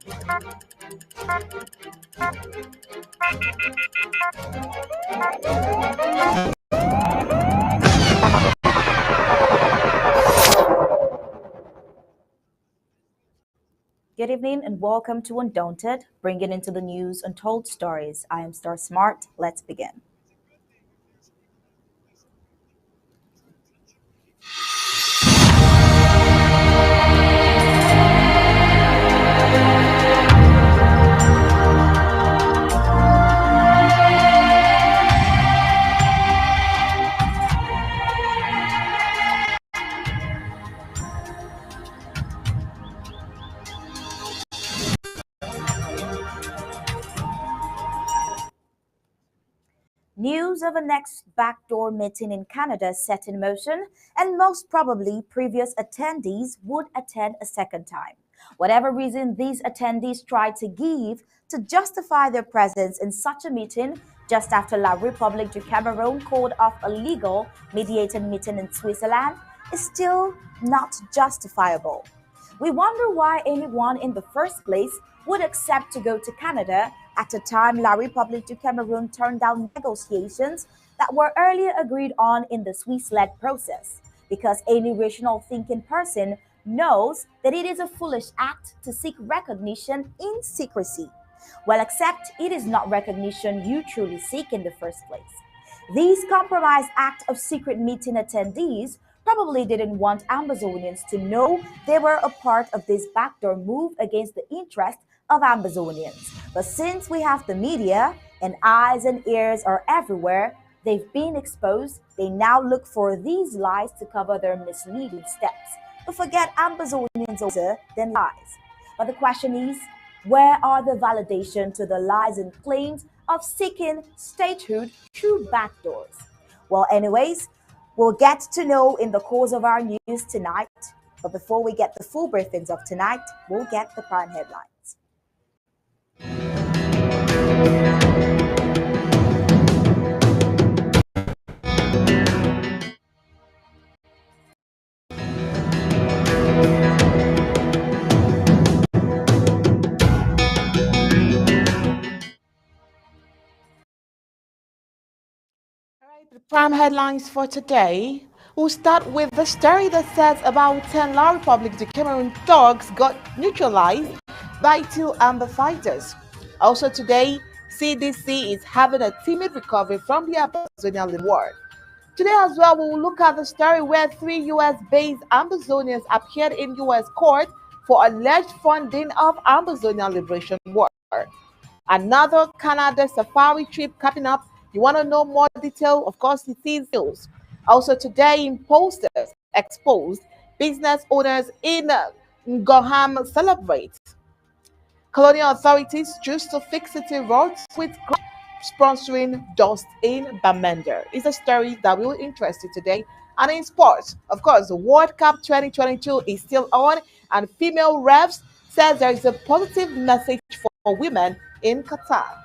Good evening and welcome to Undaunted, bringing into the news untold stories. I am Star Smart. Let's begin. News of a next backdoor meeting in Canada set in motion, and most probably previous attendees would attend a second time. Whatever reason these attendees tried to give to justify their presence in such a meeting just after La République du Cameroon called off a legal mediated meeting in Switzerland is still not justifiable. We wonder why anyone in the first place would accept to go to Canada at a time La République du Cameroon turned down negotiations that were earlier agreed on in the Swiss led process, because any rational thinking person knows that it is a foolish act to seek recognition in secrecy. Well, except it is not recognition you truly seek in the first place. These compromise act of secret meeting attendees probably didn't want Amazonians to know they were a part of this backdoor move against the interest of Amazonians. But since we have the media and eyes and ears are everywhere, they've been exposed, they now look for these lies to cover their misleading steps. But forget Amazonians also than lies. But the question is, where are the validation to the lies and claims of seeking statehood through backdoors? Well, anyways, we'll get to know in the course of our news tonight. But before we get the full briefings of tonight, we'll get the prime headlines. The prime headlines for today. We'll start with the story that says about 10 La Republic du Cameroon thugs got neutralized by two amber fighters. Also today, CDC is having a timid recovery from the Amazonian war. Today as well, we will look at the story where three US-based Amazonians appeared in US court for alleged funding of Amazonian Liberation War. Another Canada safari trip coming up. You want to know more detail? Of course, it is news. Also today in posters exposed, business owners in Goham celebrate. Colonial authorities choose to fix city roads with sponsoring dust in Bamenda. It's a story that will interest you today. And in sports, of course, the World Cup 2022 is still on, and female refs says there is a positive message for women in Qatar.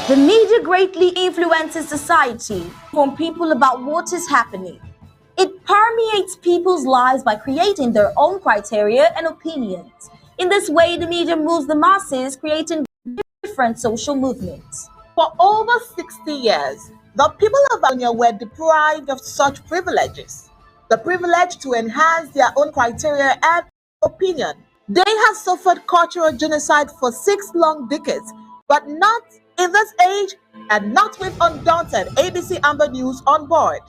The media greatly influences society, from people about what is happening. It permeates people's lives by creating their own criteria and opinions. In this way, the media moves the masses, creating different social movements. For over 60 years, the people of Amazonia were deprived of such privileges. The privilege to enhance their own criteria and opinion. They have suffered cultural genocide for 6 long decades, but not in this age and not with Undaunted ABC Amber News on board.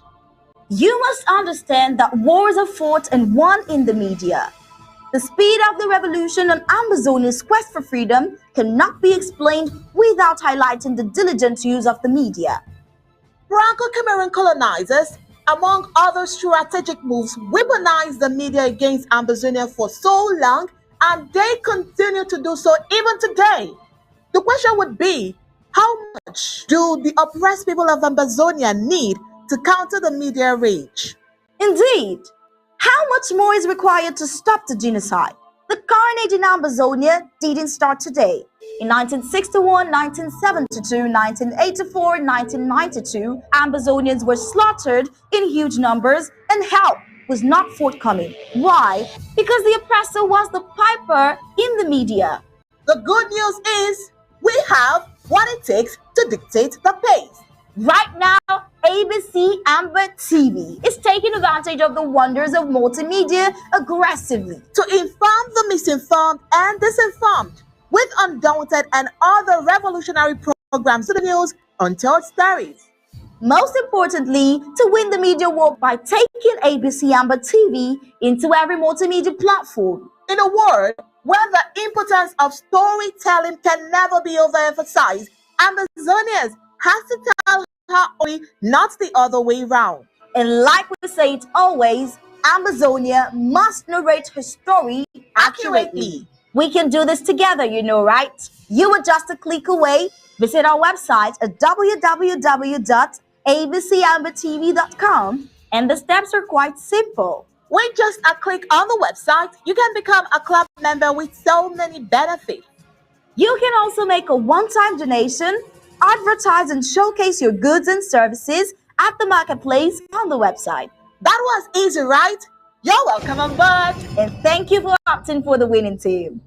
You must understand that wars are fought and won in the media. The speed of the revolution and Amazonia's quest for freedom cannot be explained without highlighting the diligent use of the media. Franco-Cameroon colonizers, among other strategic moves, weaponized the media against Ambazonia for so long, and they continue to do so even today. The question would be, how much do the oppressed people of Ambazonia need to counter the media rage? Indeed, how much more is required to stop the genocide? The carnage in Amazonia didn't start today. In 1961, 1972, 1984, 1992, Amazonians were slaughtered in huge numbers and help was not forthcoming. Why? Because the oppressor was the piper in the media. The good news is we have what it takes to dictate the pace. Right now, ABC Amber TV is taking advantage of the wonders of multimedia aggressively. To inform the misinformed and disinformed with Undaunted and other revolutionary programs to the news, untold stories. Most importantly, to win the media war by taking ABC Amber TV into every multimedia platform. In a word where the importance of storytelling can never be overemphasized, Amazonians has to tell her story, not the other way round. And like we say it always, Amazonia must narrate her story accurately. We can do this together, you know, right? You are just a click away. Visit our website at www.abcambertv.com, and the steps are quite simple. With just a click on the website, you can become a club member with so many benefits. You can also make a one-time donation, advertise and showcase your goods and services at the marketplace on the website. That was easy, right? You're welcome on board. And thank you for opting for the winning team.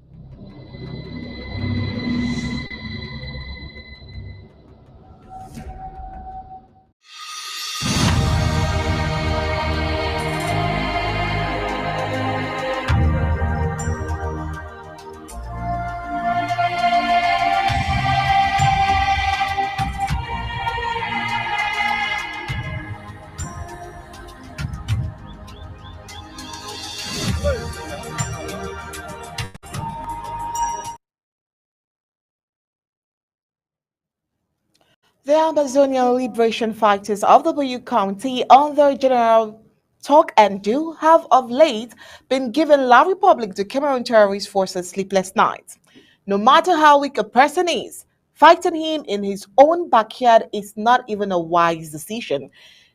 The Amazonian liberation fighters of the Bayou County under General Talk and Do have of late been giving La Republic the Cameroon terrorist forces sleepless nights. No matter how weak a person is, fighting him in his own backyard is not even a wise decision.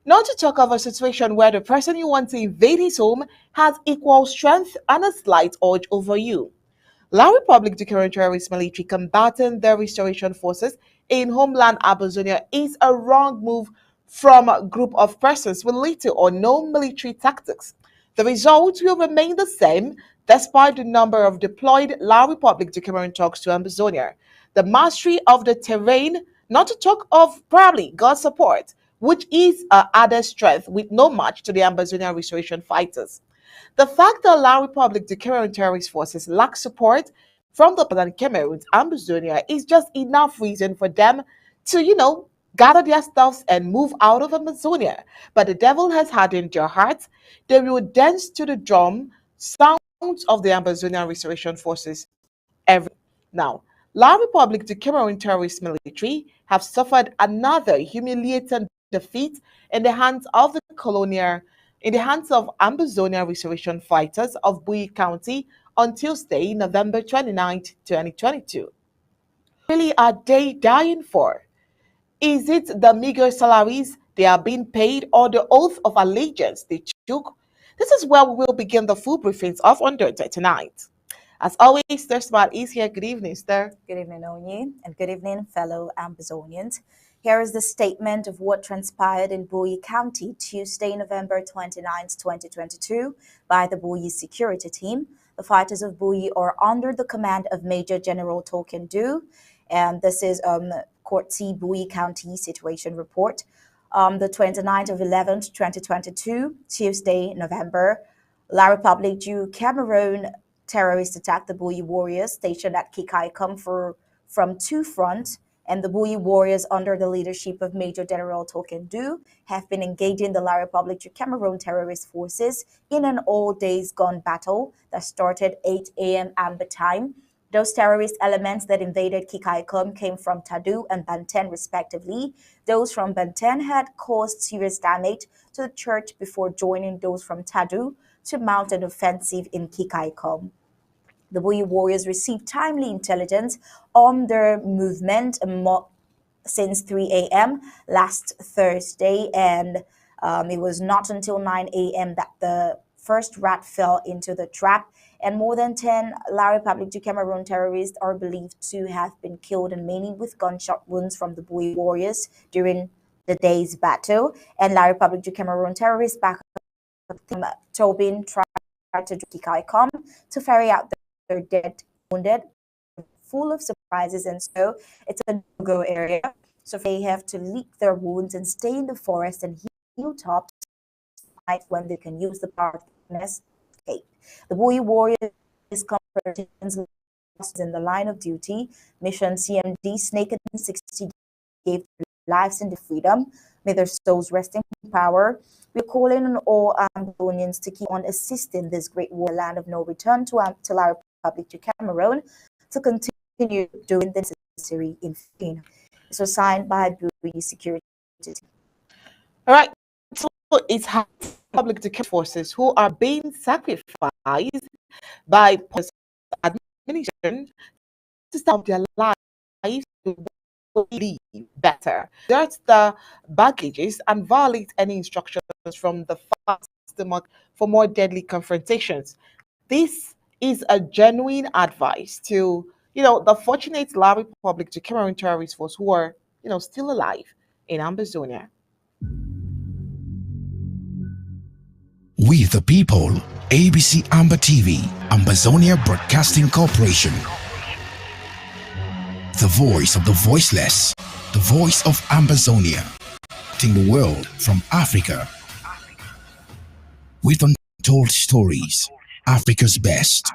Not to talk of a situation where the person you want to invade his home has equal strength and a slight urge over you. La Republic declaring terrorist military combating the restoration forces in homeland Amazonia is a wrong move from a group of persons with little or no military tactics. The results will remain the same despite the number of deployed La Republic declaring talks to Amazonia. The mastery of the terrain, not to talk of probably God's support, which is a added strength with no match to the Amazonia restoration fighters. The fact that La Republic, the Cameroon terrorist forces, lack support from the Northern Cameroon's Amazonia is just enough reason for them to, gather their stuffs and move out of Amazonia. But the devil has hardened their hearts. They will dance to the drum sounds of the Amazonian restoration forces every now. La Republic, the Cameroon terrorist military, have suffered another humiliating defeat in the hands of the colonial, in the hands of Ambazonia restoration fighters of Bui County on Tuesday, November 29, 2022. Really are they dying for? Is it the meager salaries they are being paid or the oath of allegiance they took? This is where we will begin the full briefings of Undaunted tonight. As always, Sir Smart is here. Good evening, Sir. Good evening, Onyi, and good evening, fellow Amazonians. Here is the statement of what transpired in Bowie County Tuesday, November 29, 2022, by the Bowie security team. The fighters of Bowie are under the command of Major General Token Du, and this is Court C Bowie County Situation Report. The 29th of 11th, 2022, Tuesday, November, La Republic du Cameroon terrorists attacked the Bowie warriors stationed at Kikaikum from two fronts, and the Bowie warriors, under the leadership of Major General Token Du, have been engaging the La Republic du Cameroon terrorist forces in an all-days gun battle that started 8 a.m. Amber time Those terrorist elements that invaded Kikaikom came from Tadu and Banten, respectively. Those from Banten had caused serious damage to the church before joining those from Tadu to mount an offensive in Kikaikom. The Bui warriors received timely intelligence on their movement since 3 a.m. last Thursday, and it was not until 9 a.m. that the first rat fell into the trap. And more than 10 La Republic du Cameroon terrorists are believed to have been killed, and many with gunshot wounds from the Bui warriors during the day's battle. And La Republic du Cameroon terrorists back Tobin tried to Kaikom to ferry out their dead wounded, full of surprises, and so it's a no-go area. So they have to lick their wounds and stay in the forest and heal top when they can use the power of darkness to escape. The Boy Warriors comforted in the line of duty. Mission CMD Snake and 60 gave their lives into freedom. May their souls rest in power. We're calling on all Ambazonians to keep on assisting this great war land of no return to our Republic to Cameroon to continue doing the necessary in vain. This was signed by Bui Security. All right. So it's public security forces who are being sacrificed by administration to stop their lives to live better. That's the baggages and violate any instructions from the fast stomach for more deadly confrontations. This is a genuine advice to, the fortunate La Republic to Cameroon terrorist force who are, still alive in Ambazonia. We the people, ABC Amber TV, Ambazonia Broadcasting Corporation. The voice of the voiceless, the voice of Ambazonia, to the world from Africa. With untold stories, Africa's best.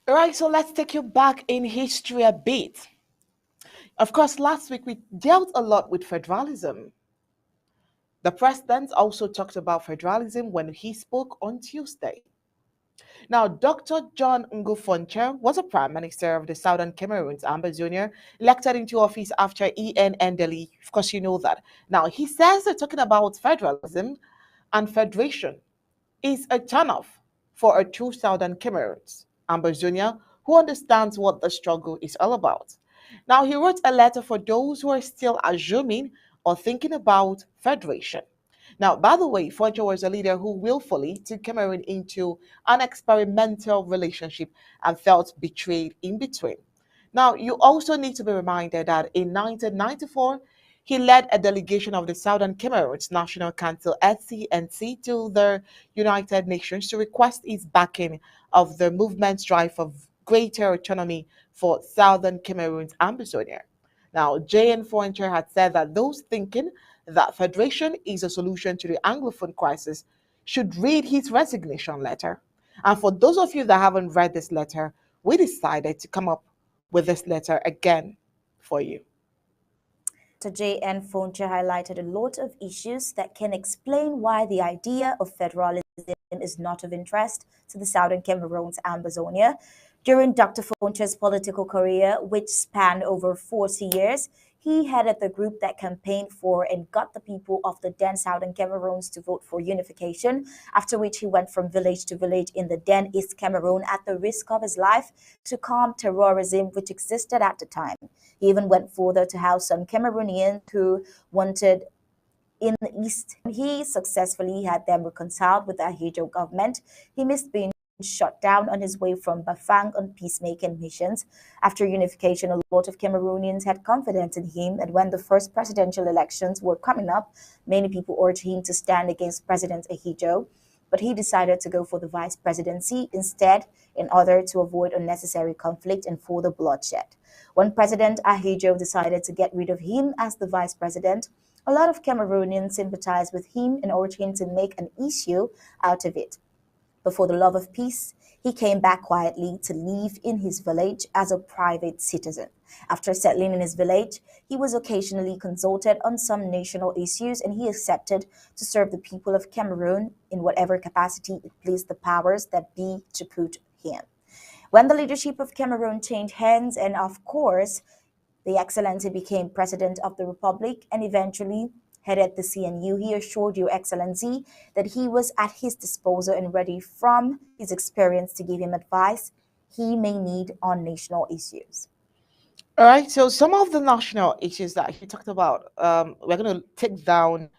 All right, so let's take you back in history a bit. Of course, last week we dealt a lot with federalism. The president also talked about federalism when he spoke on Tuesday. Now, Dr. John Ngufonche was a prime minister of the Southern Cameroons, Ambazonia, elected into office after E.N. Endeli. Of course, you know that. Now, he says they're talking about federalism and federation is a turnoff for a true Southern Cameroons, Ambazonia, who understands what the struggle is all about. Now, he wrote a letter for those who are still assuming or thinking about federation. Now, by the way, Foncho was a leader who willfully took Cameroon into an experimental relationship and felt betrayed in between. Now, you also need to be reminded that in 1994, he led a delegation of the Southern Cameroons National Council (SCNC) to the United Nations to request its backing of the movement's drive for greater autonomy for Southern Cameroon's Ambazonia. Now, J.N. Foencher had said that those thinking that federation is a solution to the Anglophone crisis should read his resignation letter. And for those of you that haven't read this letter, we decided to come up with this letter again for you. J.N. Fonche highlighted a lot of issues that can explain why the idea of federalism is not of interest to the Southern Cameroons Ambazonia. During Dr. Fonche's political career, which spanned over 40 years, he headed the group that campaigned for and got the people of the then Southern Cameroons to vote for unification, after which he went from village to village in the then East Cameroon at the risk of his life to calm terrorism which existed at the time. He even went further to house some Cameroonians who wanted in the East. He successfully had them reconciled with the Ahijo government. He missed being shot down on his way from Bafang on peacemaking missions. After unification, a lot of Cameroonians had confidence in him, and when the first presidential elections were coming up, many people urged him to stand against President Ahijo, but he decided to go for the vice presidency instead in order to avoid unnecessary conflict and further bloodshed. When President Ahijo decided to get rid of him as the vice president, a lot of Cameroonians sympathized with him and urged him to make an issue out of it. But for the love of peace, He came back quietly to live in his village as a private citizen. After settling in his village, he was occasionally consulted on some national issues and he accepted to serve the people of Cameroon in whatever capacity it pleased the powers that be to put him. When the leadership of Cameroon changed hands, and of course, the Excellency became President of the Republic and eventually headed the CNU. He assured Your Excellency that he was at his disposal and ready from his experience to give him advice he may need on national issues. All right, so some of the national issues that he talked about, we're going to take down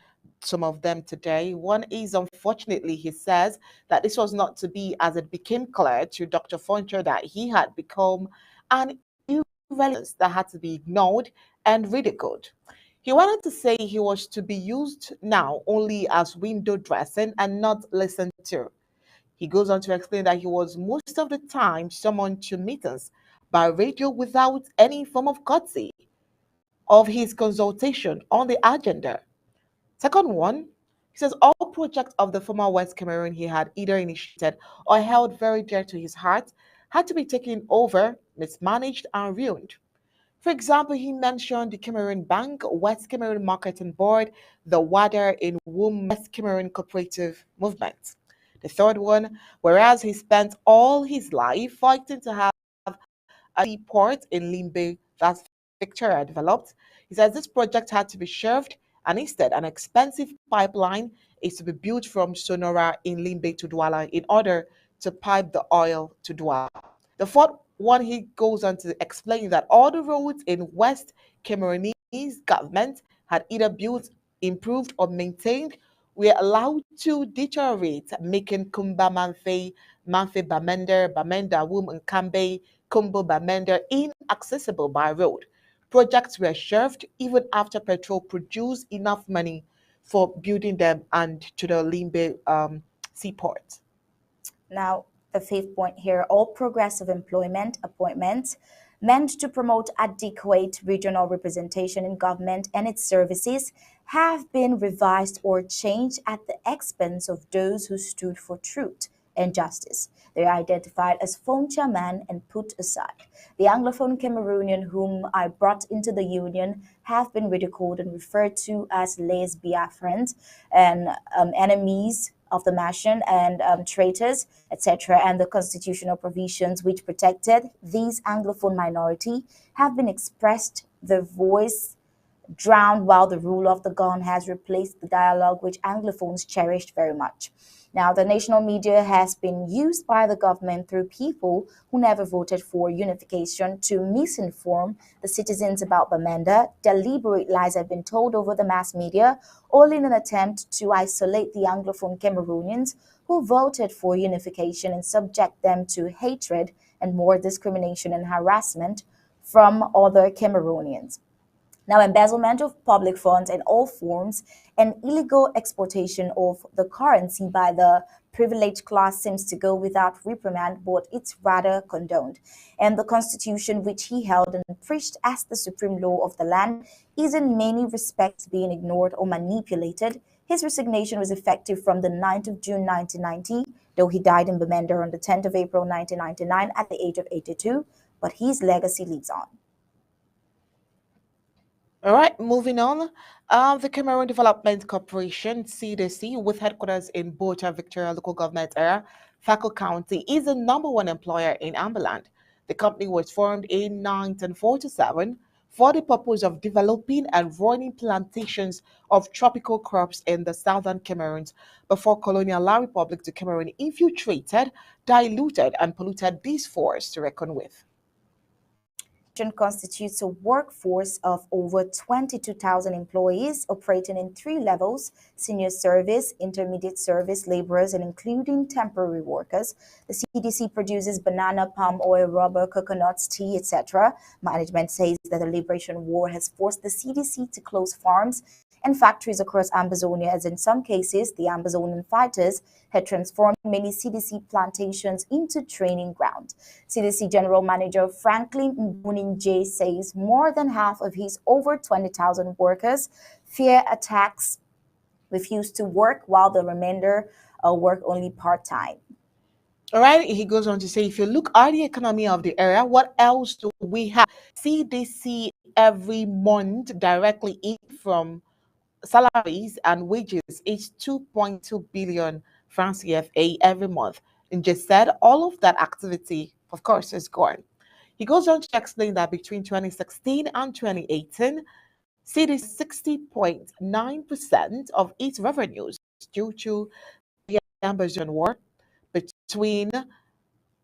some of them today. One is, unfortunately, he says that this was not to be, as it became clear to Dr. Foncher that he had become an irrelevance that had to be ignored and ridiculed. He wanted to say he was to be used now only as window dressing and not listened to. He goes on to explain that he was most of the time summoned to meetings by radio without any form of courtesy of his consultation on the agenda. Second one, he says all projects of the former West Cameroon he had either initiated or held very dear to his heart had to be taken over, mismanaged, and ruined. For example, he mentioned the Cameroon Bank, West Cameroon Marketing Board, the WADA in Womb West Cameroon Cooperative Movement. The third one, whereas he spent all his life fighting to have a seaport in Limbe that Victoria developed, he says this project had to be shelved and instead an expensive pipeline is to be built from Sonora in Limbe to Douala in order to pipe the oil to Douala. The fourth one, he goes on to explain that all the roads in West Cameroonese government had either built, improved, or maintained were allowed to deteriorate, making Kumba Manfe, Manfe Bamenda, Bamenda Wum and Kambe, Kumbo Bamenda inaccessible by road. Projects were shelved even after Petrol produced enough money for building them and to the Limbe seaport. Now, the fifth point here, all progressive employment appointments meant to promote adequate regional representation in government and its services have been revised or changed at the expense of those who stood for truth and justice. They are identified as phone chairman and put aside. The Anglophone Cameroonian whom I brought into the union have been ridiculed and referred to as les Biafrans and enemies of the nation and traitors, etc., and the constitutional provisions which protected these Anglophone minority have been expressed, the voice drowned while the rule of the gun has replaced the dialogue which Anglophones cherished very much. Now, the national media has been used by the government through people who never voted for unification to misinform the citizens about Bamenda. Deliberate lies have been told over the mass media, all in an attempt to isolate the Anglophone Cameroonians who voted for unification and subject them to hatred and more discrimination and harassment from other Cameroonians. Now, embezzlement of public funds in all forms and illegal exportation of the currency by the privileged class seems to go without reprimand, but it's rather condoned. And the constitution which he held and preached as the supreme law of the land is in many respects being ignored or manipulated. His resignation was effective from the 9th of June 1990, though he died in Bamenda on the 10th of April 1999 at the age of 82, but his legacy lives on. All right, moving on. The Cameroon Development Corporation, CDC, with headquarters in Bota Victoria local government area, Fako County, is the number one employer in Amberland. The company was formed in 1947 for the purpose of developing and running plantations of tropical crops in the southern Cameroons before colonial La Republic de Cameroon infiltrated, diluted, and polluted these forests to reckon with. Constitutes a workforce of over 22,000 employees operating in three levels: senior service, intermediate service, laborers, and including temporary workers. The CDC produces banana, palm oil, rubber, coconuts, tea, etc. Management says that the Liberation War has forced the CDC to close farms and factories across Ambazonia, as in some cases, the Ambazonian fighters had transformed many CDC plantations into training ground. CDC General Manager Franklin Mbuninje says more than half of his over 20,000 workers fear attacks, refuse to work, while the remainder work only part-time. All right, he goes on to say, if you look at the economy of the area, what else do we have? CDC every month directly in from salaries and wages is 2.2 billion francs CFA every month. And just said all of that activity, of course, is gone. He goes on to explain that between 2016 and 2018, CDC 60.9% of its revenues due to the Amazon war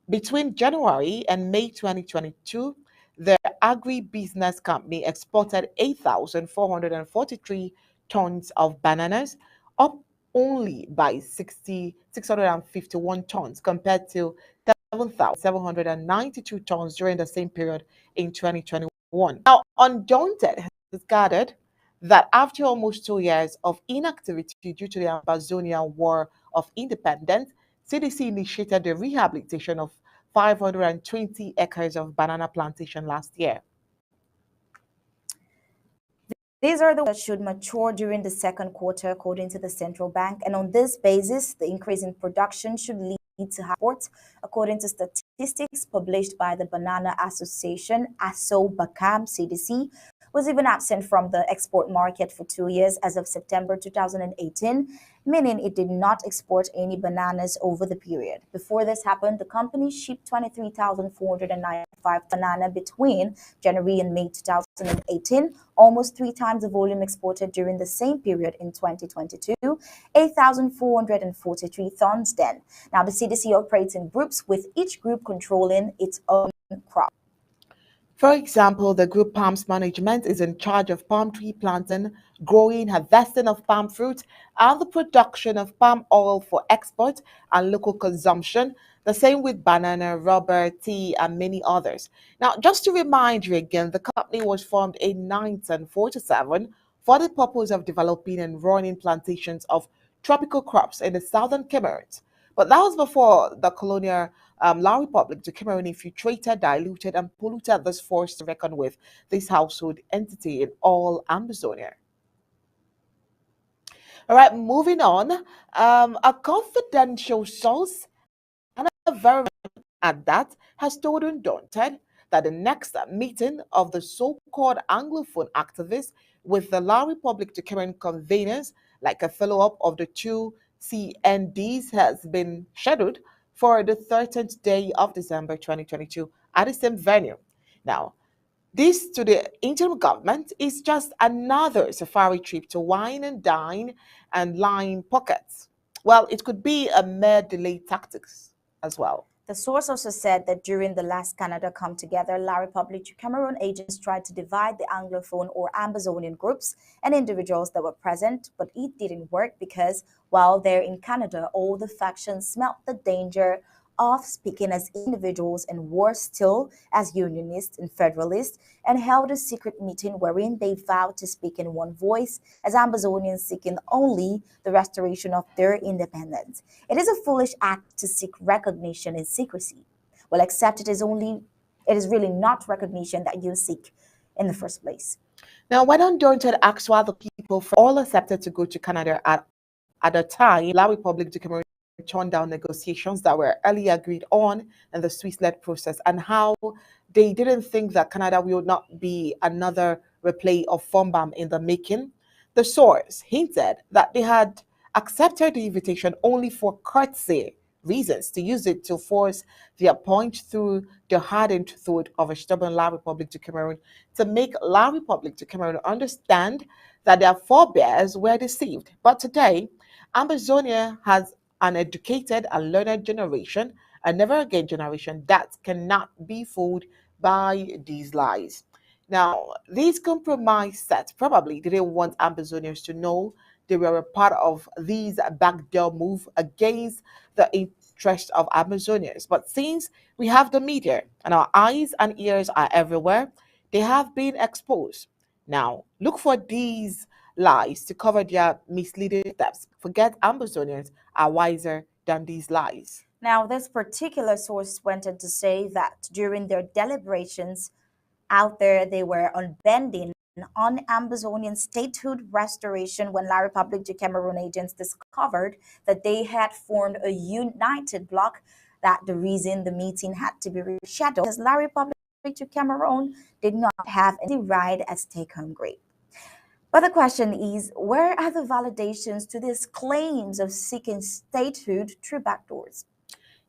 between January and May 2022, the agribusiness company exported 8,443 tons of bananas, up only by 651 tons compared to 7,792 tons during the same period in 2021. Now, Undaunted has gathered that after almost 2 years of inactivity due to the Amazonian War of Independence, CDC initiated the rehabilitation of 520 acres of banana plantation last year. These are the ones that should mature during the second quarter, according to the central bank. And on this basis, the increase in production should lead to high exports, according to statistics published by the Banana Association, ASO-BACAM CDC, was even absent from the export market for 2 years as of September 2018, meaning it did not export any bananas over the period. Before this happened, the company shipped 23,495 banana between January and May 2018, almost three times the volume exported during the same period in 2022, 8,443 tons then. Now, the CDC operates in groups, with each group controlling its own crop. For example, the group Palms Management is in charge of palm tree planting, growing, harvesting of palm fruit, and the production of palm oil for export and local consumption. The same with banana, rubber, tea, and many others. Now, just to remind you again, the company was formed in 1947 for the purpose of developing and running plantations of tropical crops in the southern Cameroons. But that was before the colonial La Republic de Cameroon infiltrated, diluted, and polluted this force to reckon with this household entity in all Amazonia. All right, moving on. A confidential source and a very at that has told Undaunted that the next meeting of the so-called Anglophone activists with the La Republic de Cameroon conveners, like a follow-up of the two CNDs, has been scheduled for the 13th day of December 2022 at the same venue. Now, this to the interim government is just another safari trip to wine and dine and line pockets. Well, it could be a mere delay tactics as well. The source also said that during the last Canada Come Together, La Republique du Cameroon agents tried to divide the Anglophone or Ambazonian groups and individuals that were present, but it didn't work because while they're in Canada, all the factions smelt the danger of speaking as individuals and worse still as unionists and federalists, and held a secret meeting wherein they vowed to speak in one voice as Ambazonians seeking only the restoration of their independence. It is a foolish act to seek recognition in secrecy. Well, except it is really not recognition that you seek in the first place. Now, when Undaunted asked why the people all accepted to go to Canada at a time, La Republique du Cameroon turned down negotiations that were early agreed on in the Swiss-led process, and how they didn't think that Canada will not be another replay of Fombam in the making. The source hinted that they had accepted the invitation only for courtesy reasons, to use it to force their point through the hardened throat of a stubborn La Republique du Cameroon, to make La Republique du Cameroon understand that their forebears were deceived. But today, Amazonia has an educated and learned generation, a never again generation that cannot be fooled by these lies. Now, these compromise sets probably didn't want Amazonians to know they were a part of these backdoor move against the interest of Amazonians. But since we have the media and our eyes and ears are everywhere, they have been exposed. Now, look for these lies to cover their misleading steps. Forget Amazonians are wiser than these lies. Now, this particular source went on to say that during their deliberations out there, they were unbending on Ambazonian statehood restoration when La Republique du Cameroon agents discovered that they had formed a united bloc that the reason the meeting had to be rescheduled is La Republic to Cameroon did not have any right as take-home grade. But the question is, where are the validations to these claims of seeking statehood through backdoors?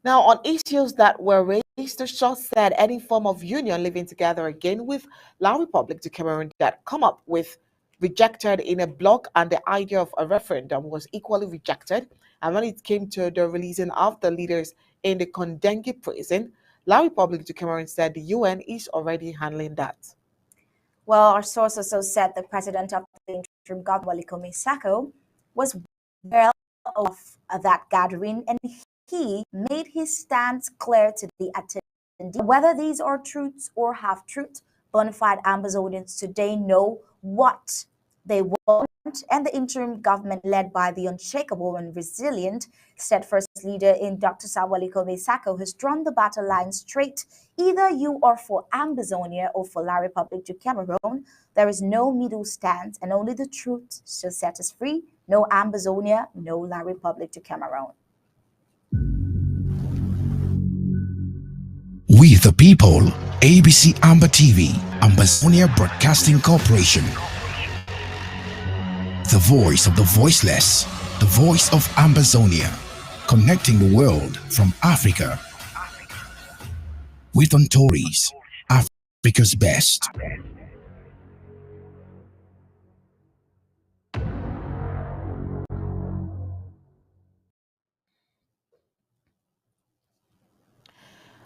Now, on issues that were raised, the source said any form of union living together again with La Republic de Cameroon that come up with rejected in a block, and the idea of a referendum was equally rejected. And when it came to the releasing of the leaders in the Kondengi prison, La Republic de Cameroon said the UN is already handling that. Well, our source also said the president of the interim government, Waliko Sako, was well of that gathering, and he made his stance clear to the attendees. Whether these are truths or half truths, bona fide Amazonians today know what they want, and the interim government, led by the unshakable and resilient, steadfast leader in Dr. Sawaliko Sako, has drawn the battle line straight. Either you are for Ambazonia or for La Republic du Cameroon. There is no middle stance, and only the truth shall set us free. No Ambazonia, no La Republic du Cameroon. We the people, ABC Amber TV, Ambazonia Broadcasting Corporation. The voice of the voiceless, the voice of Ambazonia, connecting the world from Africa with Undaunted, Africa's best.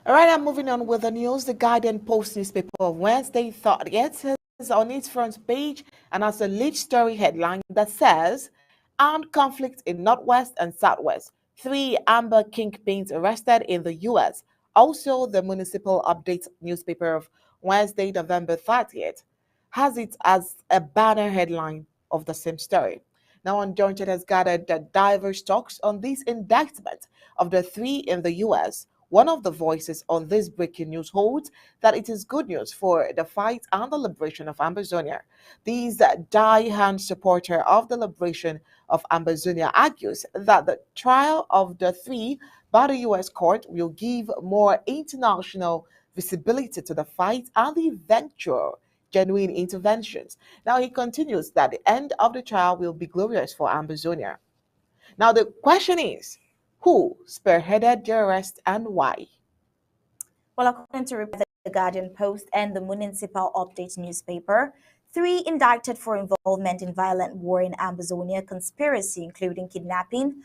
All right, I'm moving on with the news. The Guardian Post newspaper of Wednesday thought it is on its front page and has a lead story headline that says, "Armed conflict in Northwest and Southwest. 3 amber kingpins arrested in the U.S." Also, the Municipal Update newspaper of Wednesday, November 30th, has it as a banner headline of the same story. Now, Undaunted has gathered the diverse talks on this indictment of the 3 in the U.S. One of the voices on this breaking news holds that it is good news for the fight and the liberation of Ambazonia. This die-hard supporter of the liberation of Ambazonia argues that the trial of the 3 by the U.S. court will give more international visibility to the fight and the eventual genuine interventions. Now, he continues that the end of the trial will be glorious for Ambazonia. Now, the question is, who spearheaded the arrest and why? Well, according to the Guardian Post and the Municipal Update newspaper, 3 indicted for involvement in violent war in Amazonia conspiracy, including kidnapping,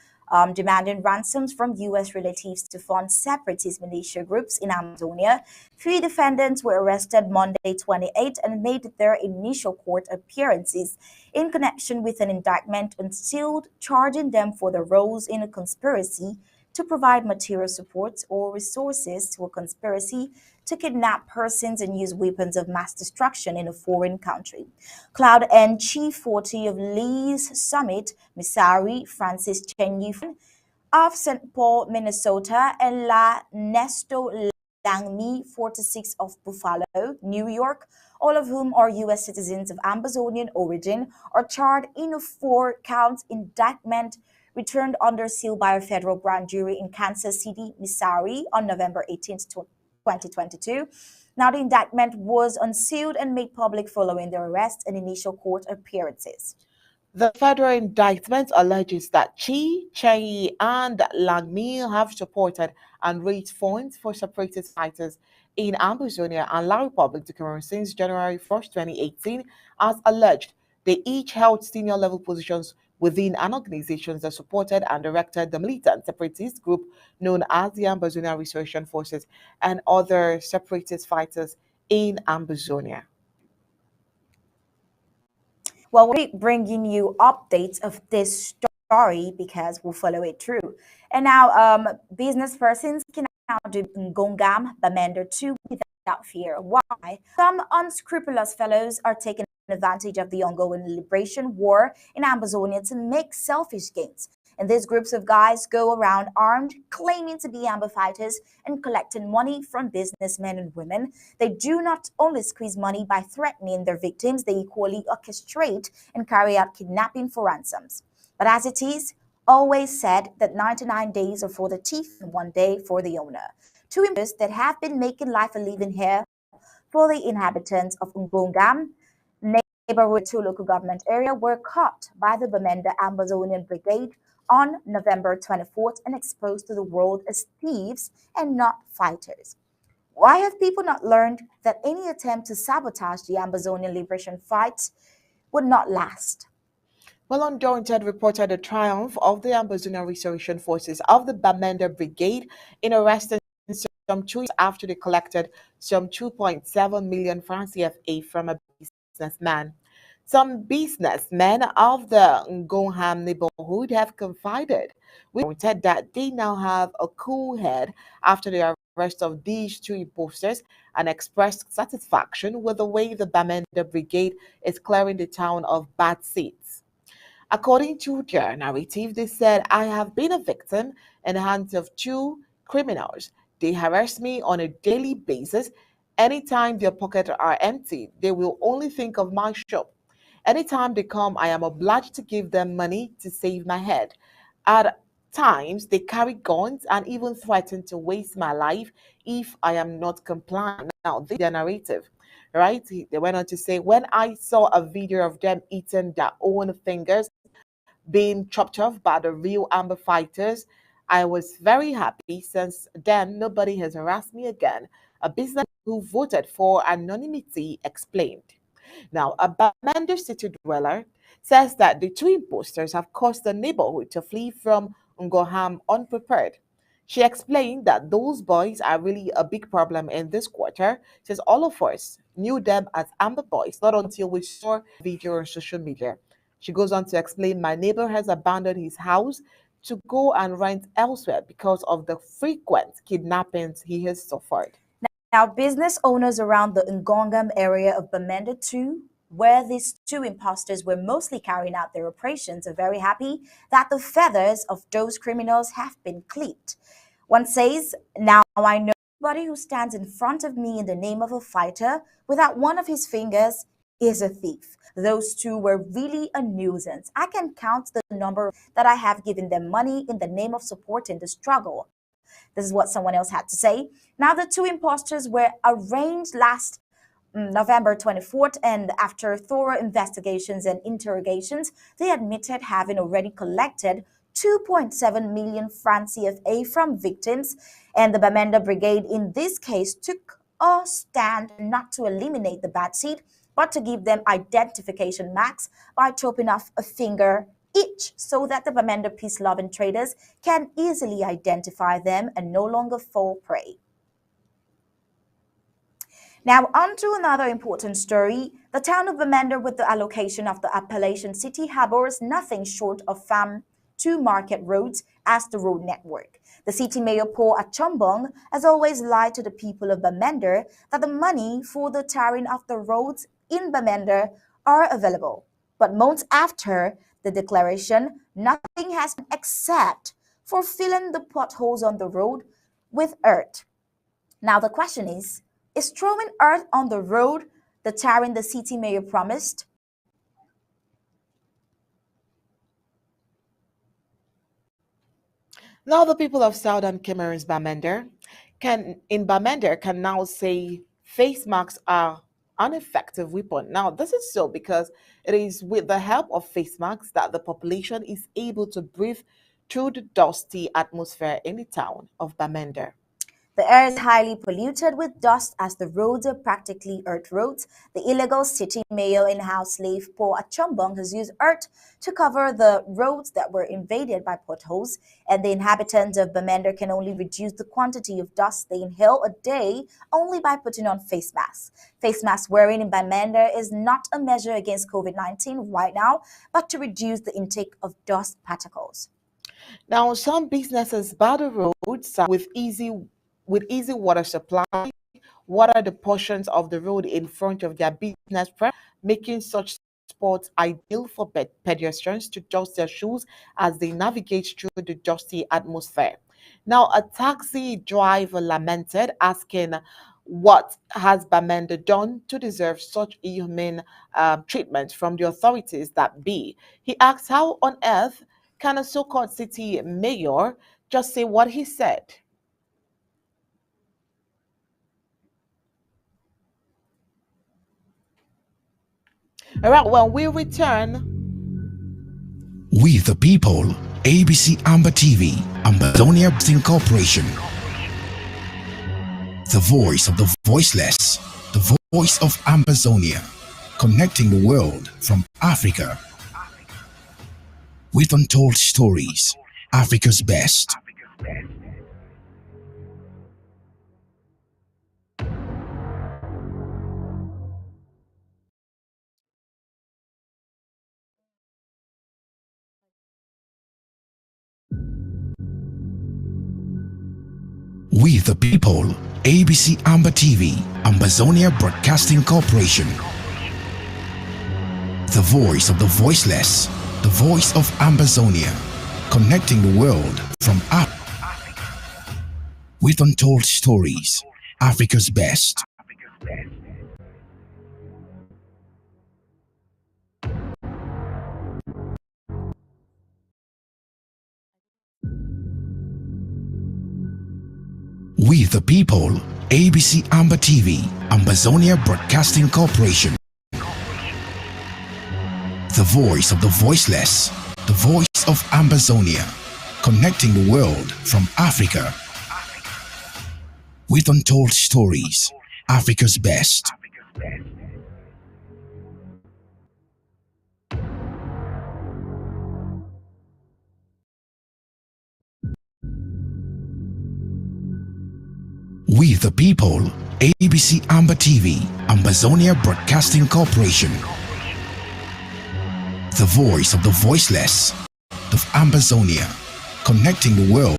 demanding ransoms from U.S. relatives to fund separatist militia groups in Amazonia. 3 defendants were arrested Monday 28 and made their initial court appearances in connection with an indictment unsealed charging them for their roles in a conspiracy to provide material support or resources to a conspiracy to kidnap persons and use weapons of mass destruction in a foreign country. Cloud and Chief 40 of Lee's Summit, Missouri, Francis Chenyi of St. Paul, Minnesota, and La Nesto Langmi, 46 of Buffalo, New York, all of whom are U.S. citizens of Ambazonian origin, are charged in a 4-count indictment returned under seal by a federal grand jury in Kansas City, Missouri on November 18, 2022. Now, the indictment was unsealed and made public following their arrest and initial court appearances. The federal indictment alleges that Chi, Chei, and Langmi have supported and raised funds for separatist fighters in Amazonia and La Republic de Cameroon since January 1st, 2018. As alleged, they each held senior level positions within an organization that supported and directed the militant separatist group known as the Ambazonia Restoration Forces and other separatist fighters in Ambazonia. Well, we'll be bringing you updates of this story because we'll follow it through. And now, business persons can now do Ngongam Bamender 2 without fear. Why? Some unscrupulous fellows are taking advantage of the ongoing liberation war in Amazonia to make selfish gains. And these groups of guys go around armed, claiming to be amber fighters and collecting money from businessmen and women. They do not only squeeze money by threatening their victims, they equally orchestrate and carry out kidnapping for ransoms. But as it is, always said that 99 days are for the thief and 1 day for the owner. Two imposters that have been making life a living here for the inhabitants of Ungongam, neighborhood to local government area, were caught by the Bamenda Amazonian Brigade on November 24th and exposed to the world as thieves and not fighters. Why have people not learned that any attempt to sabotage the Amazonian liberation fight would not last? Well, Undaunted reported the triumph of the Amazonian Restoration Forces of the Bamenda Brigade in arresting some 2 years after they collected some 2.7 million francs CFA from a businessman. Some businessmen of the Ngongham neighborhood have confided with Undaunted that they now have a cool head after the arrest of these two imposters and expressed satisfaction with the way the Bamenda Brigade is clearing the town of bad seeds. According to their narrative, they said, I have been a victim in the hands of two criminals. They harass me on a daily basis. Anytime their pockets are empty, they will only think of my shop. Anytime they come, I am obliged to give them money to save my head. At times, they carry guns and even threaten to waste my life if I am not compliant. Now, this is their narrative, right? They went on to say, when I saw a video of them eating their own fingers, being chopped off by the real Amber fighters, I was very happy since then nobody has harassed me again. A business who voted for anonymity explained. Now, a Bamenda city dweller says that the two imposters have caused the neighborhood to flee from Ngoham unprepared. She explained that those boys are really a big problem in this quarter, since all of us knew them as Amber Boys, not until we saw video on social media. She goes on to explain, my neighbor has abandoned his house to go and rent elsewhere because of the frequent kidnappings he has suffered. Now, business owners around the Ngongam area of Bamenda too, where these two imposters were mostly carrying out their operations, are very happy that the feathers of those criminals have been clipped. One says, now I know anybody who stands in front of me in the name of a fighter without one of his fingers is a thief. Those two were really a nuisance. I can count the number that I have given them money in the name of supporting the struggle. This is what someone else had to say. Now, the two imposters were arraigned last November 24th, and after thorough investigations and interrogations, they admitted having already collected 2.7 million francs CFA from victims. And the Bamenda Brigade, in this case, took a stand not to eliminate the bad seed, but to give them identification marks by chopping off a finger each so that the Bamenda peace loving traders can easily identify them and no longer fall prey. Now, on to another important story. The town of Bamenda, with the allocation of the Appalachian City, harbors nothing short of farm to market roads as the road network. The city mayor, Paul Achombong, has always lied to the people of Bamenda that the money for the tarring of the roads in Bamenda are available. But months after the declaration, nothing has been except for filling the potholes on the road with earth. Now the question is throwing earth on the road the tarring the city mayor promised? Now the people of Southern Cameroon's Bamenda can now say face masks are an effective weapon. Now this is so because it is with the help of face masks that the population is able to breathe through the dusty atmosphere in the town of Bamenda. The air is highly polluted with dust as the roads are practically earth roads. The illegal city mayor and house slave Paul Achombong has used earth to cover the roads that were invaded by potholes, and the inhabitants of Bamenda can only reduce the quantity of dust they inhale a day only by putting on face masks. Face mask wearing in Bamenda is not a measure against COVID-19 right now, but to reduce the intake of dust particles. Now some businesses by the roads with easy water supply water the portions of the road in front of their business prep, making such spots ideal for pedestrians to dust their shoes as they navigate through the dusty atmosphere. Now, a taxi driver lamented, asking, what has Bamenda done to deserve such inhumane treatment from the authorities that be? He asked, how on earth Can a so-called city mayor just say what he said? All right, when we return, We the people, ABC Amber TV, Ambazonia Broadcasting Corporation, the voice of the voiceless, the voice of Ambazonia, connecting the world from Africa with untold stories, Africa's best. We the people, ABC Amber TV, Ambazonia Broadcasting Corporation, the voice of the voiceless, the voice of Ambazonia, connecting the world from Africa with untold stories, Africa's best. We the people, ABC Amber TV, Ambazonia Broadcasting Corporation, the voice of the voiceless, the voice of Ambazonia, connecting the world from Africa with untold stories, Africa's best. We the people, ABC Amber TV, Ambazonia Broadcasting Corporation, the voice of the voiceless, of Ambazonia, connecting the world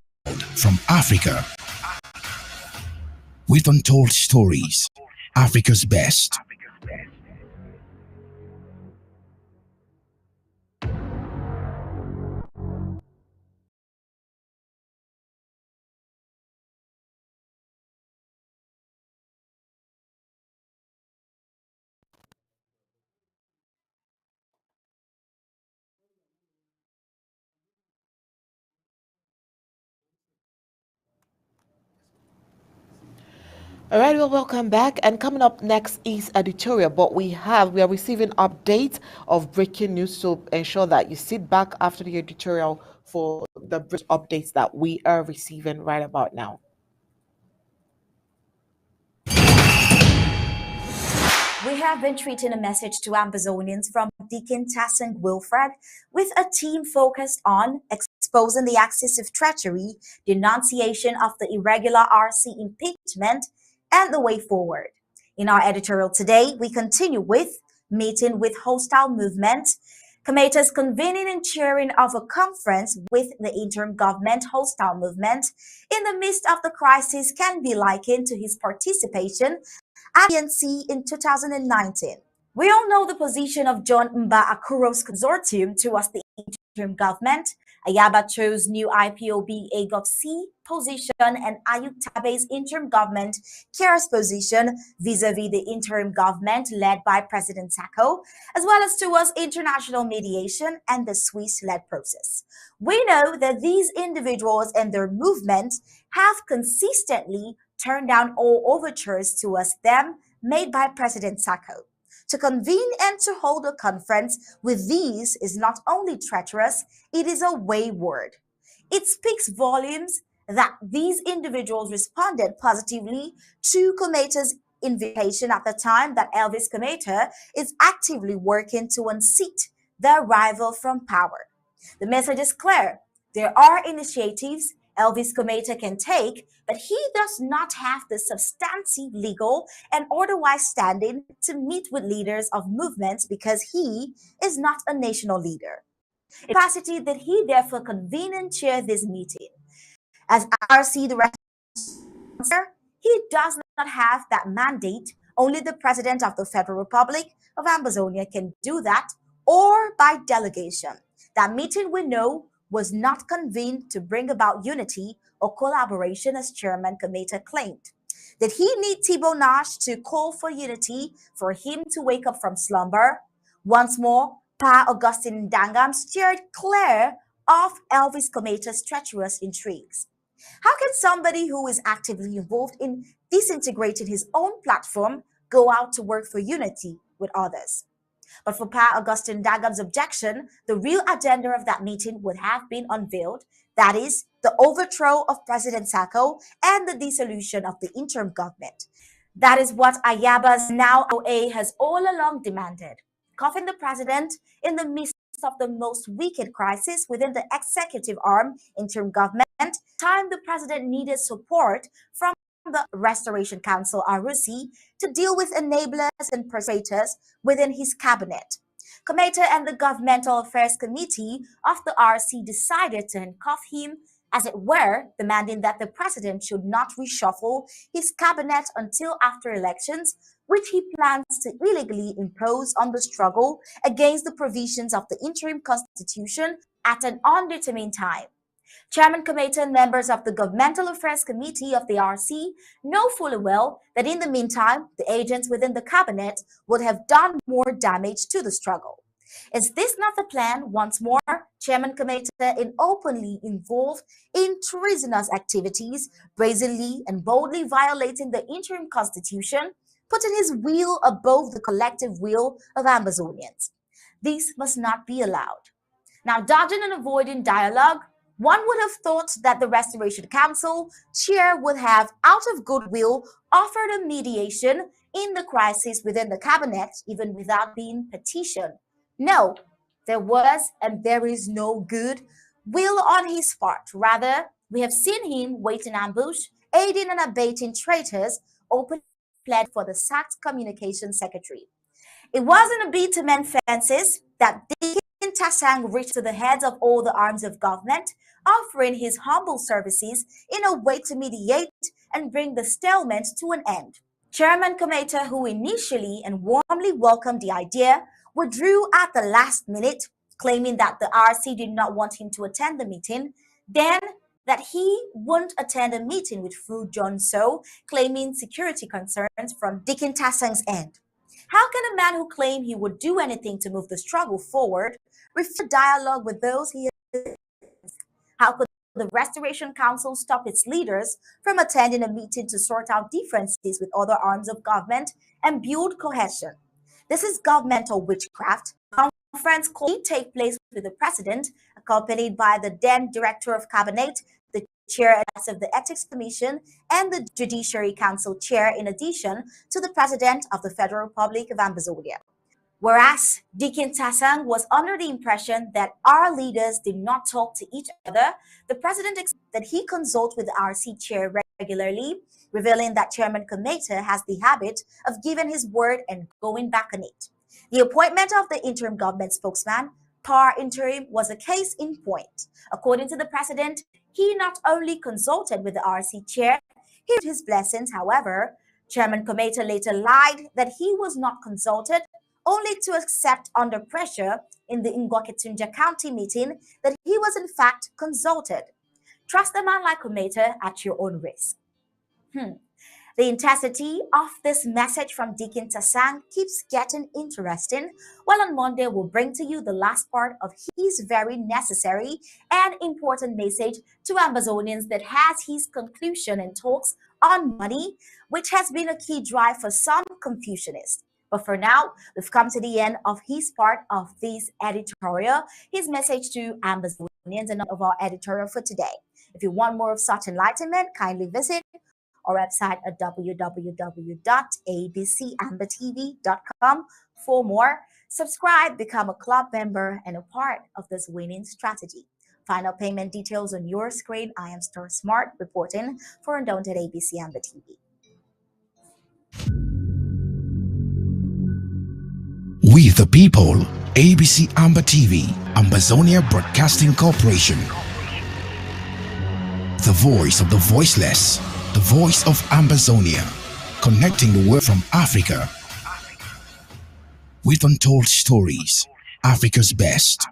from Africa with untold stories, Africa's best. all right, well, welcome back. And coming up next is editorial, but we are receiving updates of breaking news. So ensure that you sit back after the editorial for the updates that we are receiving right about now. We have been treating a message to Ambazonians from Deacon Tassing Wilfred with a team focused on exposing the axis of treachery, denunciation of the irregular RC impeachment, and the way forward. In our editorial today, we continue with meeting with hostile movement. Commuters convening and chairing of a conference with the interim government hostile movement in the midst of the crisis can be likened to his participation at PNC in 2019. We all know the position of John Mba Akuro's consortium towards the interim government. Ayaba chose new IPOB AGOC position and Ayuk Tabe's interim government Kira's position vis-a-vis the interim government led by President Sako, as well as towards international mediation and the Swiss-led process. We know that these individuals and their movement have consistently turned down all overtures towards them made by President Sako. To convene and to hold a conference with these is not only treacherous, it is a wayward. It speaks volumes that these individuals responded positively to Kometa's invitation at the time that Elvis Kometa is actively working to unseat their rival from power. The message is clear. There are initiatives Elvis Kometa can take, but he does not have the substantive legal and otherwise standing to meet with leaders of movements because he is not a national leader. In capacity that he therefore convene and chair this meeting. As RC the he does not have that mandate. Only the President of the Federal Republic of Ambazonia can do that, or by delegation. That meeting, we know, was not convened to bring about unity or collaboration as Chairman Kometa claimed. Did he need Thibault Nash to call for unity for him to wake up from slumber? Once more, Pa Augustine Dangam steered clear of Elvis Cometa's treacherous intrigues. How can somebody who is actively involved in disintegrating his own platform go out to work for unity with others? But for Pa Augustine Dagam's objection, the real agenda of that meeting would have been unveiled, that is, the overthrow of President Sacco and the dissolution of the interim government. That is what Ayaba's now OA has all along demanded. Coffin the president in the midst of the most wicked crisis within the executive arm, interim government, time the president needed support from the Restoration Council RUC to deal with enablers and perpetrators within his cabinet. Cometa and the Governmental Affairs Committee of the RC decided to handcuff him, as it were, demanding that the president should not reshuffle his cabinet until after elections, which he plans to illegally impose on the struggle against the provisions of the interim constitution at an undetermined time. Chairman Cometa and members of the Governmental Affairs Committee of the RC know fully well that in the meantime, the agents within the cabinet would have done more damage to the struggle. Is this not the plan? Once more, Chairman Cometa in openly involved in treasonous activities, brazenly and boldly violating the interim constitution, putting his will above the collective will of Amazonians. This must not be allowed. Now, dodging and avoiding dialogue, one would have thought that the Restoration Council chair would have, out of goodwill, offered a mediation in the crisis within the cabinet, even without being petitioned. No, there was and there is no good will on his part. Rather, we have seen him wait in ambush, aiding and abating traitors, openly pled for the sacked communications secretary. It wasn't a bid to mend fences that Tasang reached to the heads of all the arms of government, offering his humble services in a way to mediate and bring the stalemate to an end. Chairman Cometa, who initially and warmly welcomed the idea, withdrew at the last minute, claiming that the RC did not want him to attend the meeting, then that he wouldn't attend a meeting with Fu John So, claiming security concerns from Dikin Tasang's end. How can a man who claimed he would do anything to move the struggle forward refuse dialogue with those he is? How could the Restoration Council stop its leaders from attending a meeting to sort out differences with other arms of government and build cohesion? This is governmental witchcraft. Conference call take place with the president, accompanied by the then director of cabinet, the chair of the Ethics Commission, and the Judiciary Council chair, in addition to the president of the Federal Republic of Ambazonia. Whereas Dikin Tasang was under the impression that our leaders did not talk to each other, the president expected that he consult with the RC chair regularly, revealing that Chairman Cometa has the habit of giving his word and going back on it. The appointment of the interim government spokesman, par interim, was a case in point. According to the president, he not only consulted with the RC chair, he gave his blessings. However, Chairman Cometa later lied that he was not consulted, only to accept under pressure in the Ngwaketunja County meeting that he was in fact consulted. Trust a man like Cometa at your own risk. The intensity of this message from Dikin Tasang keeps getting interesting, while on Monday we'll bring to you the last part of his very necessary and important message to Amazonians that has his conclusion and talks on money, which has been a key drive for some Confucianists. But for now, we've come to the end of his part of this editorial, his message to Amazonians, and of our editorial for today. If you want more of such enlightenment, kindly visit our website at www.abcambertv.com for more. Subscribe, become a club member, and a part of this winning strategy. Final payment details on your screen. I am Star Smart reporting for Undaunted ABC Amber TV. We the people, ABC Amber TV, Ambazonia Broadcasting Corporation. The voice of the voiceless, the voice of Ambazonia, connecting the world from Africa with untold stories, Africa's best.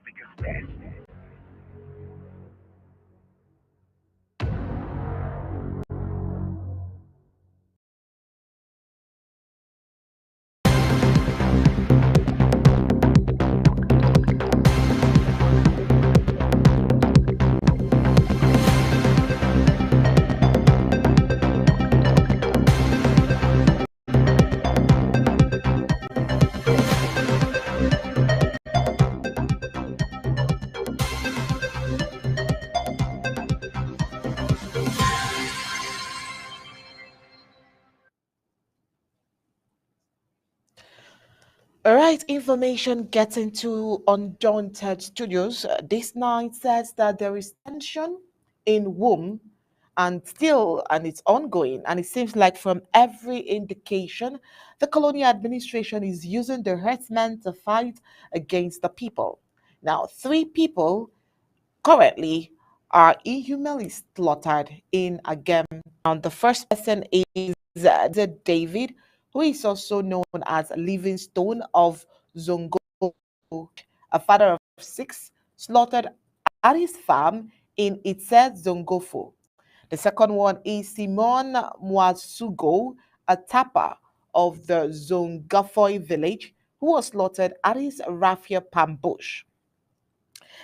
All right, information getting to Undaunted Studios. This night says that there is tension in womb and it's ongoing. And it seems like from every indication, the colonial administration is using the herdsmen to fight against the people. Now, three people currently are inhumanly slaughtered in Agem. And the first person is David, who is also known as Livingstone of Zongo, a father of six, slaughtered at his farm in Itse Zongofo. The second one is Simon Mwasugo, a tapper of the Zongafoy village, who was slaughtered at his raffia palm bush.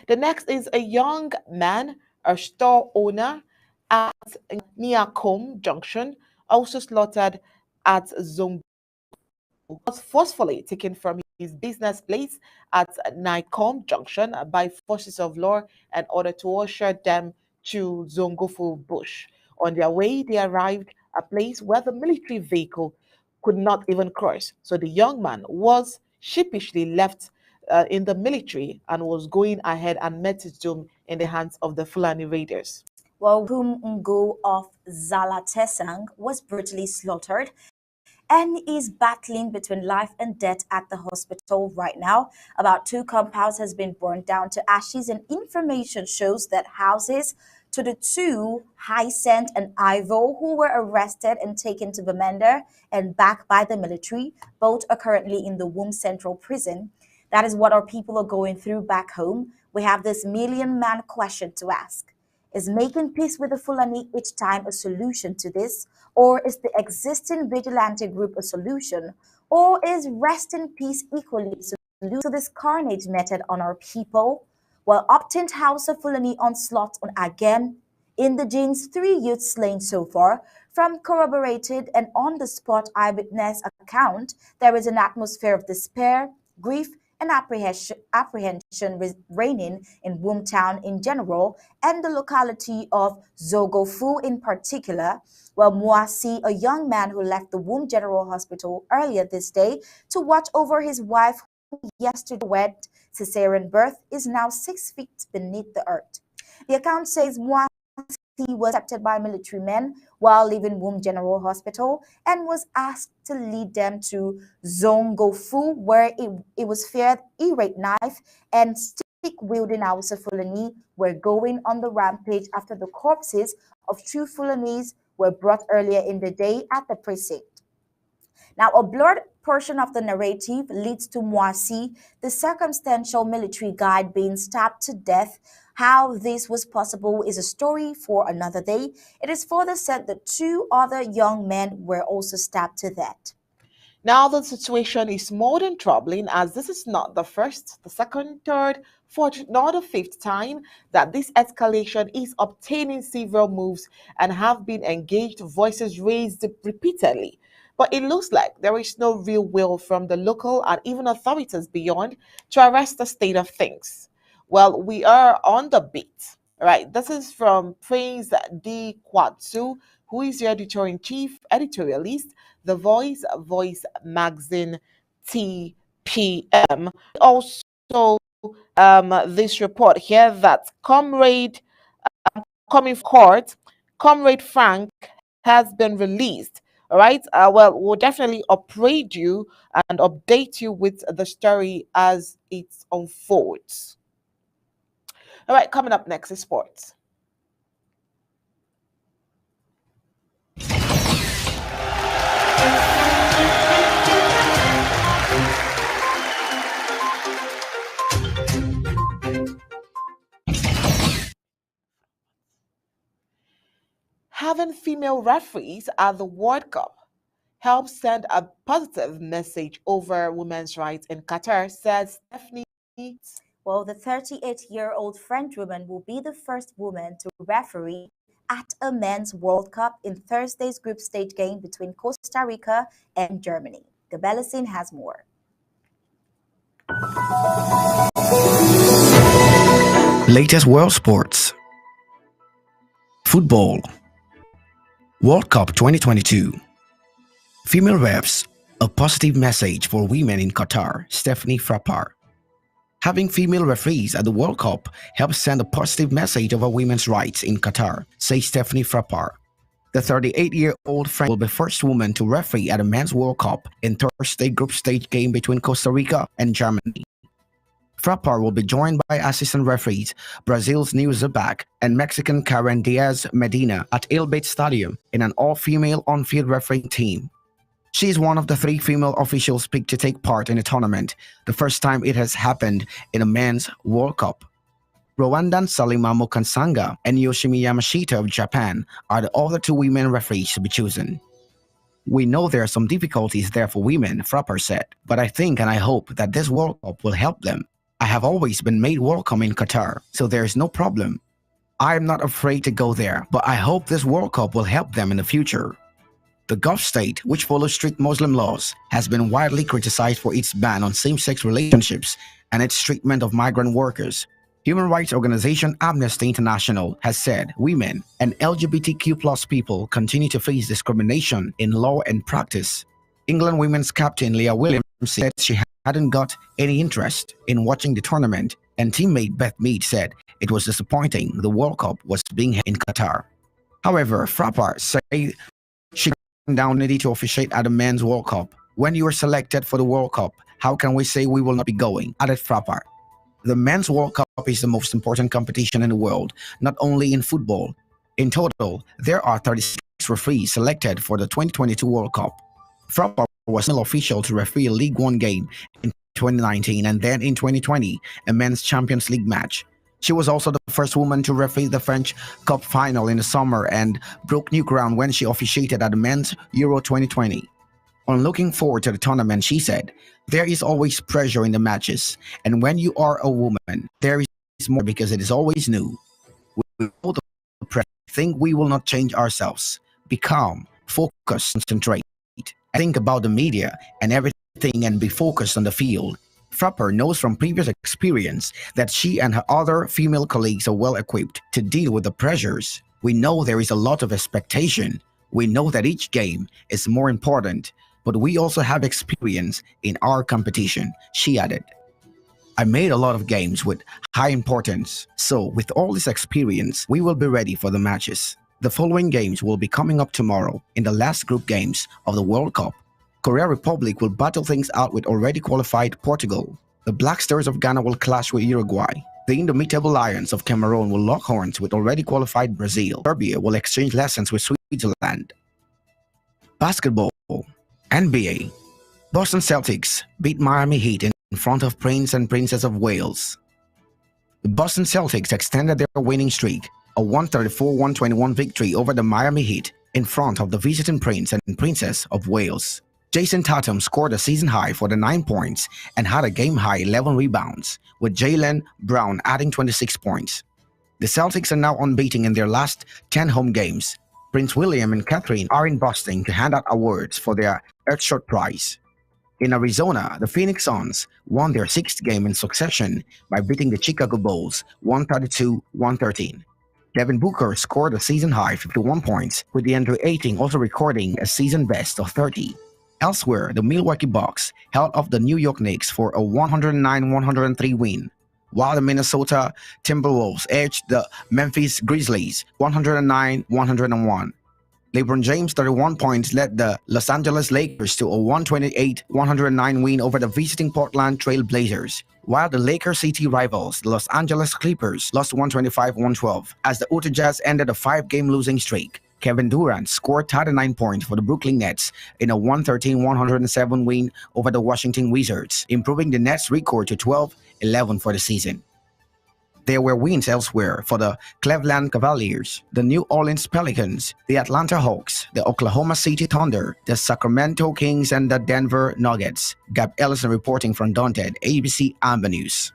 The next is a young man, a store owner at Niakom Junction, also slaughtered at Zongo, was forcefully taken from his business place at Niakom Junction by forces of law in order to usher them to Zongofu Bush. On their way, they arrived a place where the military vehicle could not even cross. So the young man was sheepishly left in the military and was going ahead and met his doom in the hands of the Fulani raiders. While Ngo of Zalatesang was brutally slaughtered and is battling between life and death at the hospital right now. About two compounds has been burned down to ashes, and information shows that houses to the two Hyacinth and Ivo who were arrested and taken to Bamenda and back by the military. Both are currently in the Womb Central Prison. That is what our people are going through back home. We have this million-man question to ask. Is making peace with the Fulani each time a solution to this? Or is the existing vigilante group a solution? Or is rest in peace equally a solution to this carnage meted on our people? While obtained House of Fulani onslaught on Agem, indigenes, 3 youths slain so far, from corroborated and on-the-spot eyewitness account, there is an atmosphere of despair, grief, and apprehension reigning in Woomtown in general and the locality of Zogofu in particular, while Muasi, a young man who left the Woom General Hospital earlier this day to watch over his wife who yesterday wed cesarean birth, is now 6 feet beneath the earth. The account says Muasi was accepted by military men while leaving Womb General Hospital and was asked to lead them to Zongofu, where it was feared irate knife and stick-wielding Hausa Fulani were going on the rampage after the corpses of two Fulanese were brought earlier in the day at the precinct. Now, a blurred portion of the narrative leads to Moisi, the circumstantial military guide, being stabbed to death. How this was possible is a story for another day. It is further said that two other young men were also stabbed to death. Now the situation is more than troubling, as this is not the first, the second, third, fourth, nor the fifth time that this escalation is obtaining several moves and have been engaged, voices raised repeatedly. But it looks like there is no real will from the local and even authorities beyond to arrest the state of things. Well, we are on the beat. Right, this is from Prince D. Kwatsu, who is the editor-in-chief editorialist, The Voice Magazine TPM. Also, this report here that coming court, Comrade Frank has been released. All right. Well, we'll definitely upgrade you and update you with the story as it unfolds. All right. Coming up next is sports. Having female referees at the World Cup helps send a positive message over women's rights in Qatar, says Stephanie. Well, the 38-year-old French woman will be the first woman to referee at a men's World Cup in Thursday's group stage game between Costa Rica and Germany. Gabellesin has more. Latest world sports. Football. World Cup 2022. Female refs A positive message for women in Qatar, Stephanie Frappart. Having female referees at the World Cup helps send a positive message of women's rights in Qatar, says Stephanie Frappart. The 38-year-old French will be the first woman to referee at a men's World Cup in Thursday group stage game between Costa Rica and Germany. Frappart will be joined by assistant referees Brazil's Nil Zabak and Mexican Karen Diaz Medina at El Bait Stadium in an all-female on-field refereeing team. She is one of the 3 female officials picked to take part in the tournament, the first time it has happened in a men's World Cup. Rwandan Salima Mukansanga and Yoshimi Yamashita of Japan are the other 2 women referees to be chosen. We know there are some difficulties there for women, Frappart said, but I think and I hope that this World Cup will help them. I have always been made welcome in Qatar, so there is no problem. I am not afraid to go there, but I hope this World Cup will help them in the future. The Gulf state, which follows strict Muslim laws, has been widely criticized for its ban on same-sex relationships and its treatment of migrant workers. Human rights organization Amnesty International has said women and LGBTQ+ people continue to face discrimination in law and practice. England women's captain Leah Williams said she hadn't got any interest in watching the tournament, and teammate Beth Mead said it was disappointing the World Cup was being held in Qatar. However, Frappart said she down ready to officiate at the men's World Cup. When you are selected for the World Cup, how can we say we will not be going? Added Frappart. The men's World Cup is the most important competition in the world, not only in football. In total, there are 36 referees selected for the 2022 World Cup. Frappart was an official to referee a League One game in 2019 and then in 2020, a men's Champions League match. She was also the first woman to referee the French Cup final in the summer and broke new ground when she officiated at the men's Euro 2020. On looking forward to the tournament, she said, "There is always pressure in the matches, and when you are a woman, there is more because it is always new. We know the pressure. Think we will not change ourselves. Be calm, focus, concentrate, and think about the media and everything and be focused on the field." Frappart knows from previous experience that she and her other female colleagues are well equipped to deal with the pressures. We know there is a lot of expectation. We know that each game is more important, but we also have experience in our competition, she added. I made a lot of games with high importance, so with all this experience, we will be ready for the matches. The following games will be coming up tomorrow in the last group games of the World Cup. Korea Republic will battle things out with already qualified Portugal. The Black Stars of Ghana will clash with Uruguay. The Indomitable Lions of Cameroon will lock horns with already qualified Brazil. Serbia will exchange lessons with Switzerland. Basketball. NBA. Boston Celtics beat Miami Heat in front of Prince and Princess of Wales. The Boston Celtics extended their winning streak, a 134-121 victory over the Miami Heat in front of the visiting Prince and Princess of Wales. Jason Tatum scored a season high for the 9 points and had a game-high 11 rebounds, with Jaylen Brown adding 26 points. The Celtics are now unbeaten in their last 10 home games. Prince William and Catherine are in Boston to hand out awards for their Earthshot Prize. In Arizona, the Phoenix Suns won their 6th game in succession by beating the Chicago Bulls 132-113. Devin Booker scored a season-high 51 points, with DeAndre Ayton also recording a season best of 30. Elsewhere, the Milwaukee Bucks held off the New York Knicks for a 109-103 win, while the Minnesota Timberwolves edged the Memphis Grizzlies 109-101. LeBron James' 31 points led the Los Angeles Lakers to a 128-109 win over the visiting Portland Trail Blazers, while the Lakers city rivals, the Los Angeles Clippers, lost 125-112 as the Utah Jazz ended a 5-game losing streak. Kevin Durant scored 39 points for the Brooklyn Nets in a 113-107 win over the Washington Wizards, improving the Nets' record to 12-11 for the season. There were wins elsewhere for the Cleveland Cavaliers, the New Orleans Pelicans, the Atlanta Hawks, the Oklahoma City Thunder, the Sacramento Kings, and the Denver Nuggets. Gab Ellison reporting from Undaunted, ABC Amber News.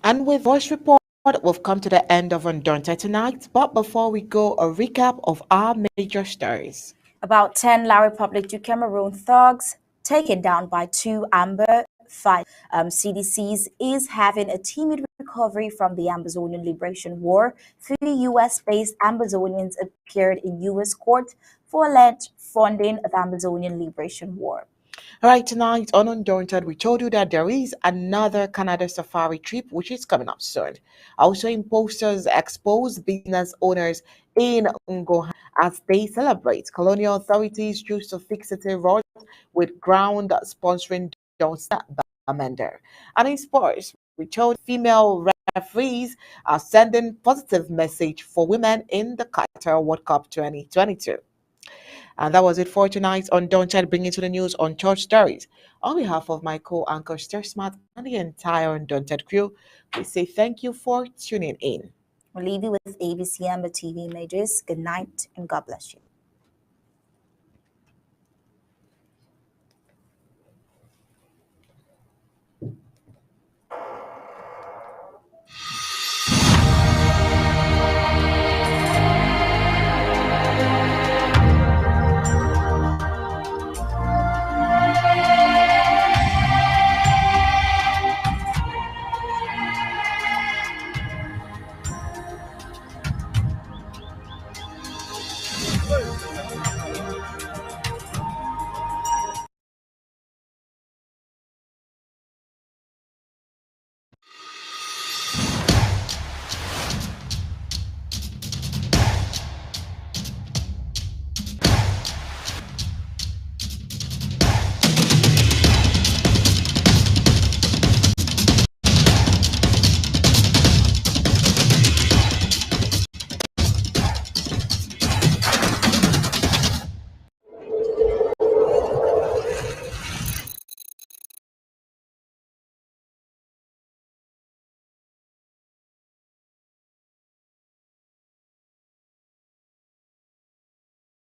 And with voice report, we've come to the end of Undaunted tonight. But before we go, a recap of our major stories. About 10 La Republic du Cameroon thugs taken down by two Amber fight. CDCs is having a timid recovery from the Amazonian Liberation War. 3 US-based Amazonians appeared in US court for alleged funding of Amazonian Liberation War. All right, tonight on Undaunted, we told you that there is another Canada safari trip which is coming up soon. Also, imposters expose business owners in Ngo as they celebrate. Colonial authorities choose to fix city roads with ground sponsoring Johnson Bamander. And in sports, we told female referees are sending positive message for women in the Qatar World Cup 2022. And that was it for tonight on Don't Chat, bringing to the news on church stories. On behalf of my co-anchor Star Smart and the entire Undaunted crew, we say thank you for tuning in. We'll leave you with ABC Amber TV images. Good night and God bless you.